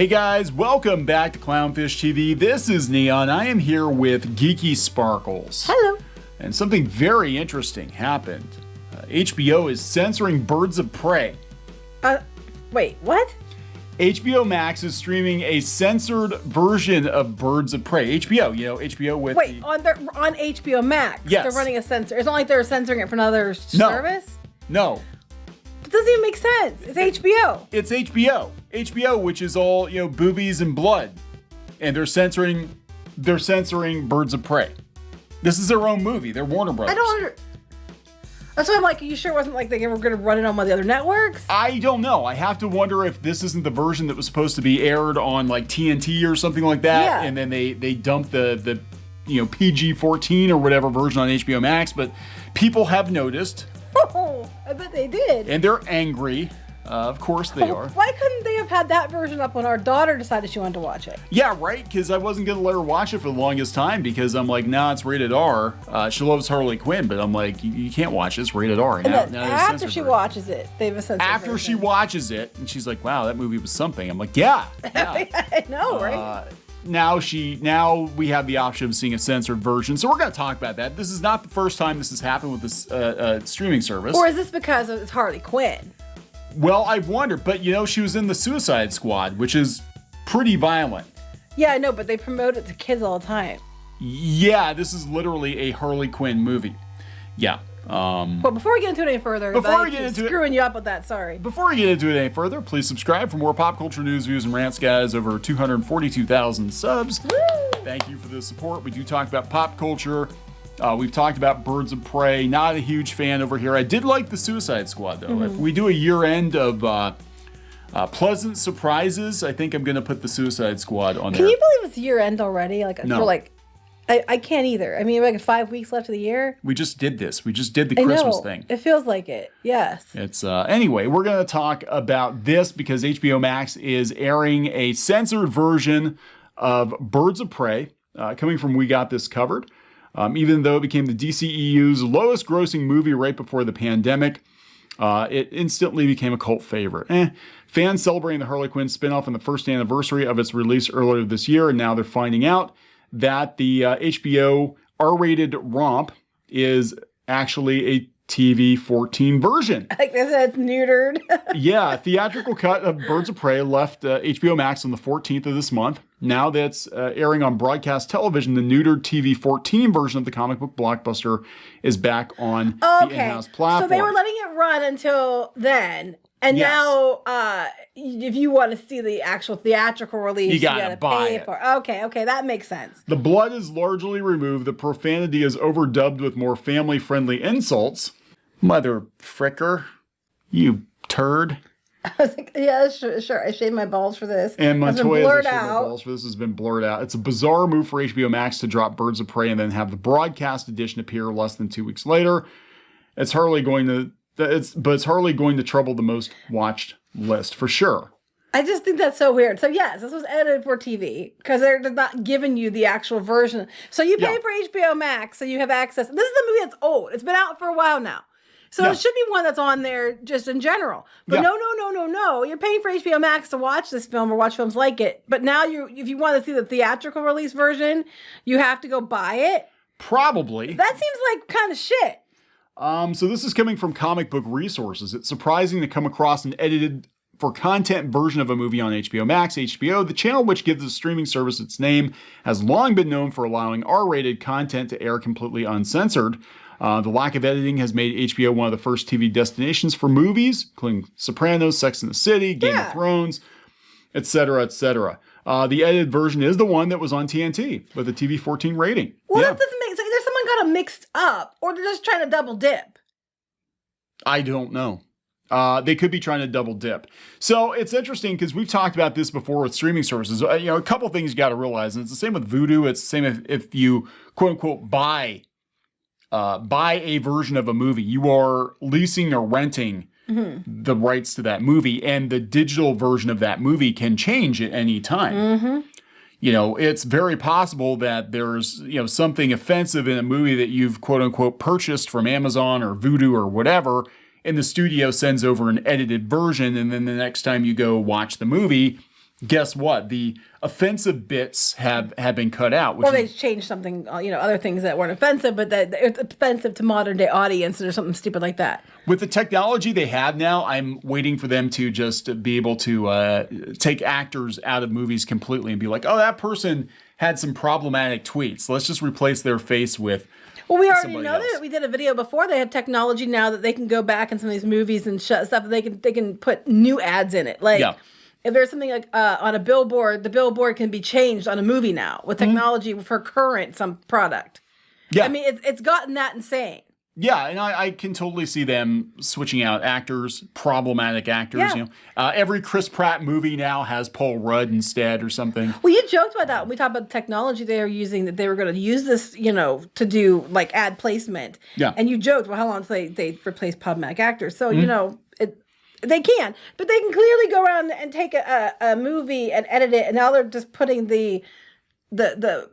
Hey guys, welcome back to Clownfish TV. This is Neon. I am here with Geeky Sparkles. Hello. And something very interesting happened. HBO is censoring Birds of Prey. Wait, what? HBO Max is streaming a censored version of Birds of Prey. HBO with on HBO Max. Yes. They're running a censor. It's not like they're censoring it for another service. No. It doesn't even make sense. It's HBO. It's HBO. HBO, which is all, boobies and blood. And they're censoring Birds of Prey. This is their own movie. They're Warner Brothers. That's why I'm like, are you sure it wasn't like they were going to run it on one of the other networks? I don't know. I have to wonder if this isn't the version that was supposed to be aired on like TNT or something like that. Yeah. And then they dumped the PG-14 or whatever version on HBO Max. But people have noticed. Oh, I bet they did. And they're angry. Of course they are. Why couldn't they have had that version up when our daughter decided she wanted to watch it? Yeah, right? Because I wasn't going to let her watch it for the longest time because I'm like, nah, it's rated R. She loves Harley Quinn, but I'm like, you can't watch this, rated R. And then after she watches it, they have a censored After version. she watches it, and she's like, wow, that movie was something. I'm like, yeah. I know, right? Now we have the option of seeing a censored version, so we're going to talk about that. This is not the first time this has happened with this streaming service. Or is this because it's Harley Quinn? Well, I wondered, but she was in the Suicide Squad, which is pretty violent. Yeah, I know, but they promote it to kids all the time. Yeah, this is literally a Harley Quinn movie. Yeah. But before we get into it any further, screwing you up with that, sorry. Before we get into it any further, please subscribe for more pop culture news, views, and rants, guys. Over 242,000 subs. Woo! Thank you for the support. We do talk about pop culture. We've talked about Birds of Prey. Not a huge fan over here. I did like the Suicide Squad, though. Mm-hmm. If we do a year-end of pleasant surprises, I think I'm going to put the Suicide Squad on there. Can you believe it's year-end already? No. I can't either. I mean, 5 weeks left of the year. We just did this. We just did the Christmas thing. It feels like it. Yes. It's anyway, we're going to talk about this because HBO Max is airing a censored version of Birds of Prey, coming from We Got This Covered. Even though it became the DCEU's lowest grossing movie right before the pandemic, it instantly became a cult favorite. Fans celebrating the Harley Quinn spinoff on the first anniversary of its release earlier this year, and now they're finding out that the HBO R-rated romp is actually a TV-14 version. Like they said, it's neutered. Yeah, a theatrical cut of Birds of Prey left HBO Max on the 14th of this month. Now that's airing on broadcast television, the neutered TV-14 version of the comic book blockbuster is back on the in-house platform. So they were letting it run until then. And now, if you want to see the actual theatrical release, you gotta pay for it. Okay, that makes sense. The blood is largely removed. The profanity is overdubbed with more family-friendly insults. Mother fricker, you turd. I was like, yeah, sure. I shaved my balls for this. And Montoya's shaved my balls for this has been blurred out. It's a bizarre move for HBO Max to drop Birds of Prey and then have the broadcast edition appear less than 2 weeks later. It's hardly going to trouble the most watched list for sure. I just think that's so weird. So yes, this was edited for TV because they're not giving you the actual version. So you pay for HBO Max, so you have access. This is a movie that's old. It's been out for a while now. So it should be one that's on there just in general. But no. You're paying for HBO Max to watch this film or watch films like it. But now if you want to see the theatrical release version, you have to go buy it. Probably. That seems like kind of shit. So this is coming from Comic Book Resources. It's surprising to come across an edited for content version of a movie on HBO Max. HBO, the channel which gives the streaming service its name, has long been known for allowing R-rated content to air completely uncensored. The lack of editing has made HBO one of the first TV destinations for movies, including Sopranos, Sex and the City, Game of Thrones, etc., etc. The edited version is the one that was on TNT with a TV-14 rating. Well, that doesn't make sense. Either someone got them mixed up, or they're just trying to double dip. I don't know. They could be trying to double dip. So it's interesting because we've talked about this before with streaming services. A couple things you got to realize, and it's the same with Vudu. It's the same if you quote unquote buy a version of a movie. You are leasing or renting the rights to that movie, and the digital version of that movie can change at any time. Mm-hmm. It's very possible that there's, something offensive in a movie that you've quote unquote purchased from Amazon or Vudu or whatever, and the studio sends over an edited version, and then the next time you go watch the movie, guess what? The offensive bits have been cut out. Or they changed something, other things that weren't offensive, but that it's offensive to modern day audiences or something stupid like that. With the technology they have now, I'm waiting for them to just be able to take actors out of movies completely and be like, oh, that person had some problematic tweets. Let's just replace their face with Well, we already know else. that. We did a video before. They have technology now that they can go back in some of these movies and stuff. That they can put new ads in it. Like if there's something like on a billboard, the billboard can be changed on a movie now with technology for some product. Yeah, I mean it's gotten that insane. Yeah, and I can totally see them switching out actors, problematic actors. Yeah. Every Chris Pratt movie now has Paul Rudd instead or something. Well, you joked about that when we talked about the technology they were using, that they were going to use this, to do like ad placement. Yeah. And you joked, well, how long until they replace problematic actors? So, they can, but they can clearly go around and take a movie and edit it, and now they're just putting the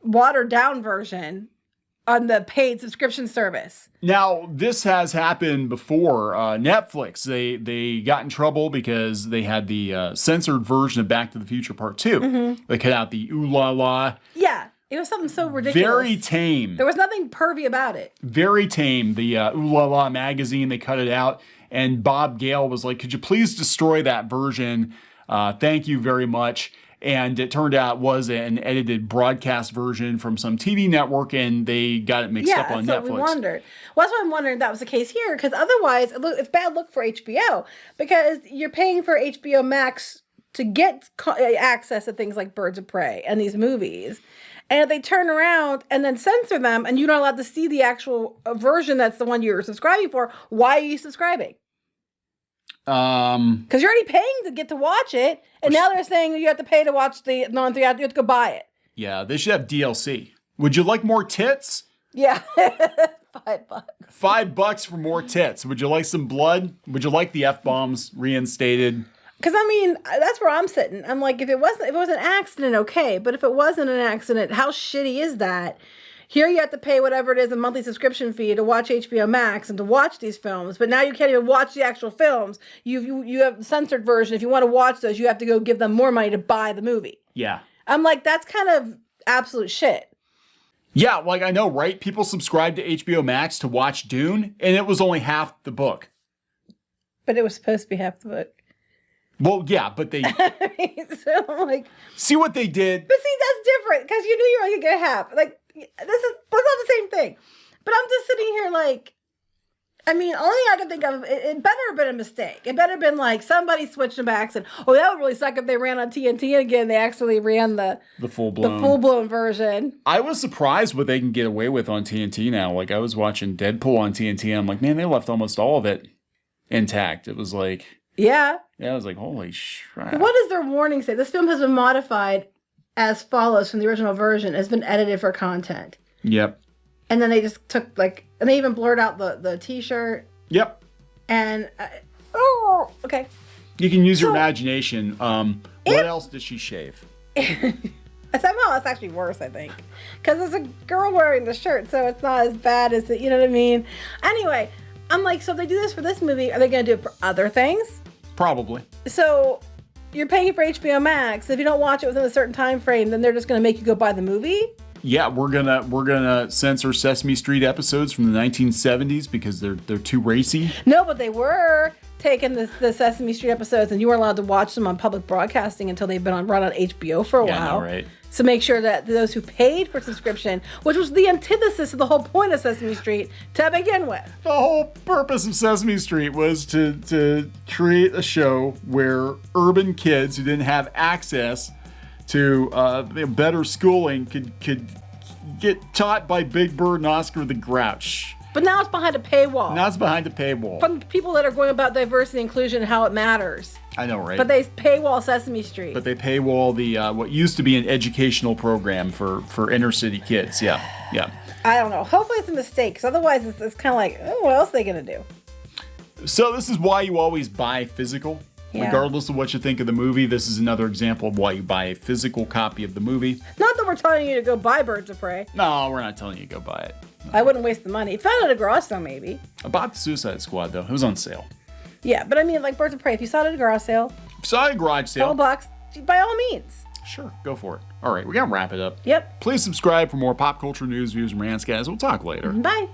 watered down version on the paid subscription service. Now, this has happened before. Netflix, they got in trouble because they had the censored version of Back to the Future Part 2. Mm-hmm. They cut out the ooh la la. Yeah, it was something so ridiculous. Very tame. There was nothing pervy about it. Very tame. The ooh la la magazine, they cut it out. And Bob Gale was like, could you please destroy that version? Thank you very much. And it turned out it was an edited broadcast version from some TV network, and they got it mixed up on Netflix. Yeah, so we wondered. Well, that's why I'm wondering if that was the case here, because otherwise it's bad look for HBO, because you're paying for HBO Max to get access to things like Birds of Prey and these movies. And if they turn around and then censor them, and you're not allowed to see the actual version that's the one you're subscribing for, why are you subscribing? Because you're already paying to get to watch it, and now they're saying you have to pay to watch the non-3 you have to go buy it. Yeah, they should have DLC. Would you like more tits? Yeah. $5. $5 for more tits. Would you like some blood? Would you like the F-bombs reinstated? Because that's where I'm sitting. I'm like, if it was an accident, okay. But if it wasn't an accident, how shitty is that? Here you have to pay whatever it is, a monthly subscription fee to watch HBO Max and to watch these films. But now you can't even watch the actual films. You have a censored version. If you want to watch those, you have to go give them more money to buy the movie. Yeah. I'm like, that's kind of absolute shit. Yeah, like I know, right? People subscribed to HBO Max to watch Dune, and it was only half the book. But it was supposed to be half the book. Well, yeah, but they... So I'm like... See what they did? But see, that's different, because you knew you were going to get half. Like, that's not the same thing. But I'm just sitting here like... only I can think of, it better have been a mistake. It better have been like somebody switched them back and, that would really suck if they ran on TNT again. They actually ran the full-blown version. I was surprised what they can get away with on TNT now. Like, I was watching Deadpool on TNT, and I'm like, man, they left almost all of it intact. It was like... Yeah. Yeah, I was like, holy crap. What does their warning say? This film has been modified as follows from the original version. It's been edited for content. Yep. And then they just took, and they even blurred out the t-shirt. Yep. And, okay. You can use your imagination. What else did she shave? Somehow it's actually worse, I think. Because there's a girl wearing the shirt, so it's not as bad as it, you know what I mean? Anyway, I'm like, so if they do this for this movie, are they going to do it for other things? Probably. So you're paying for HBO Max. If you don't watch it within a certain time frame, then they're just going to make you go buy the movie? Yeah, we're gonna censor Sesame Street episodes from the 1970s because they're too racy. No, but they were taking the Sesame Street episodes, and you weren't allowed to watch them on public broadcasting until they've been run on HBO for a while. Yeah, right. So make sure that those who paid for subscription, which was the antithesis of the whole point of Sesame Street to begin with. The whole purpose of Sesame Street was to create a show where urban kids who didn't have access to better schooling could get taught by Big Bird and Oscar the Grouch. But now it's behind a paywall. Now it's behind a paywall. From people that are going about diversity and inclusion and how it matters. I know, right? But they paywall Sesame Street. But they paywall the what used to be an educational program for inner city kids. Yeah. I don't know. Hopefully it's a mistake, because otherwise it's kind of like, what else are they going to do? So this is why you always buy physical. Yeah. Regardless of what you think of the movie, this is another example of why you buy a physical copy of the movie. Not that we're telling you to go buy Birds of Prey. No, we're not telling you to go buy it. No. I wouldn't waste the money. If found at a garage sale, maybe. I bought the Suicide Squad, though. It was on sale. Yeah, but like Birds of Prey, if you saw it at a garage sale. If you saw it at a garage sale. $12. by all means. Sure, go for it. All right, we got to wrap it up. Yep. Please subscribe for more pop culture news, views, and rants, guys. We'll talk later. Bye.